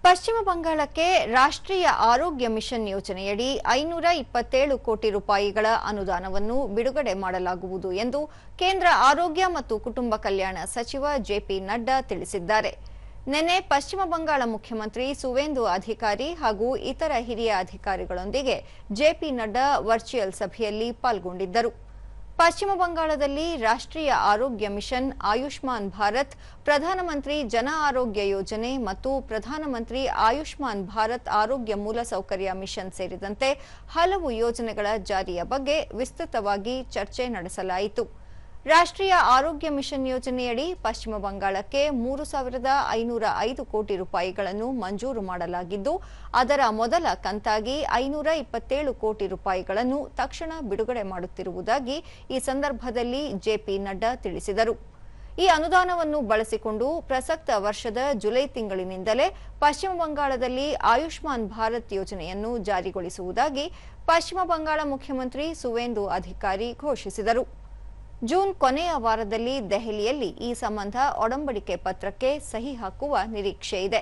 ಪಶ್ಚಿಮ ಬಂಗಾಳಕ್ಕೆ ರಾಷ್ಟ್ರೀಯ ಆರೋಗ್ಯ ಮಿಷನ್ ಯೋಜನೆಯಡಿ 527 ಕೋಟಿ ರೂಪಾಯಿಗಳ ಅನುದಾನವನ್ನು ಬಿಡುಗಡೆ ಮಾಡಲಾಗುವುದು ಎಂದು ಕೇಂದ್ರ ಆರೋಗ್ಯ ಮತ್ತು ಕುಟುಂಬ ಕಲ್ಯಾಣ ಸಚಿವ ಜೆಪಿ ನಡ್ಡಾ ತಿಳಿಸಿದ್ದಾರೆ. ನಿನ್ನೆ ಪಶ್ಚಿಮ ಬಂಗಾಳ ಮುಖ್ಯಮಂತ್ರಿ ಸುವೇಂದು ಅಧಿಕಾರಿ ಹಾಗೂ ಇತರ ಹಿರಿಯ ಅಧಿಕಾರಿಗಳೊಂದಿಗೆ ಜೆಪಿ ನಡ್ಡಾ ವರ್ಚುವಲ್ ಸಭೆಯಲ್ಲಿ ಪಾಲ್ಗೊಂಡಿದ್ದರು. ಪಶ್ಚಿಮ ಬಂಗಾಳದಲ್ಲಿ ರಾಷ್ಟ್ರೀಯ ಆರೋಗ್ಯ ಮಿಷನ್, ಆಯುಷ್ಮಾನ್ ಭಾರತ್, ಪ್ರಧಾನಮಂತ್ರಿ ಜನ ಆರೋಗ್ಯ ಯೋಜನೆ ಮತ್ತು ಪ್ರಧಾನಮಂತ್ರಿ ಆಯುಷ್ಮಾನ್ ಭಾರತ್ ಆರೋಗ್ಯ ಮೂಲಸೌಕರ್ಯ ಮಿಷನ್ ಸೇರಿದಂತೆ ಹಲವು ಯೋಜನೆಗಳ ಜಾರಿಯ ಬಗ್ಗೆ ವಿಸ್ತೃತವಾಗಿ ಚರ್ಚೆ ನಡೆಸಲಾಯಿತು. ರಾಷ್ಟ್ರೀಯ ಆರೋಗ್ಯ ಮಿಷನ್ ಯೋಜನೆಯಡಿ ಪಶ್ಚಿಮ ಬಂಗಾಳಕ್ಕೆ 3,505 ಕೋಟಿ ರೂಪಾಯಿಗಳನ್ನು ಮಂಜೂರು ಮಾಡಲಾಗಿದ್ದು, ಅದರ ಮೊದಲ ಕಂತಾಗಿ 527 ಕೋಟಿ ರೂಪಾಯಿಗಳನ್ನು ತಕ್ಷಣ ಬಿಡುಗಡೆ ಮಾಡುತ್ತಿರುವುದಾಗಿ ಈ ಸಂದರ್ಭದಲ್ಲಿ ಜೆಪಿ ನಡ್ಡಾ ತಿಳಿಸಿದರು. ಈ ಅನುದಾನವನ್ನು ಬಳಸಿಕೊಂಡು ಪ್ರಸಕ್ತ ವರ್ಷದ ಜುಲೈ ತಿಂಗಳಿನಿಂದಲೇ ಪಶ್ಚಿಮ ಬಂಗಾಳದಲ್ಲಿ ಆಯುಷ್ಮಾನ್ ಭಾರತ್ ಯೋಜನೆಯನ್ನು ಜಾರಿಗೊಳಿಸುವುದಾಗಿ ಪಶ್ಚಿಮ ಬಂಗಾಳ ಮುಖ್ಯಮಂತ್ರಿ ಸುವೇಂದು ಅಧಿಕಾರಿ ಘೋಷಿಸಿದರು. ಜೂನ್ ಕೊನೆಯ ವಾರದಲ್ಲಿ ದೆಹಲಿಯಲ್ಲಿ ಈ ಸಂಬಂಧ ಒಡಂಬಡಿಕೆ ಪತ್ರಕ್ಕೆ ಸಹಿ ಹಾಕುವ ನಿರೀಕ್ಷೆಯಿದೆ.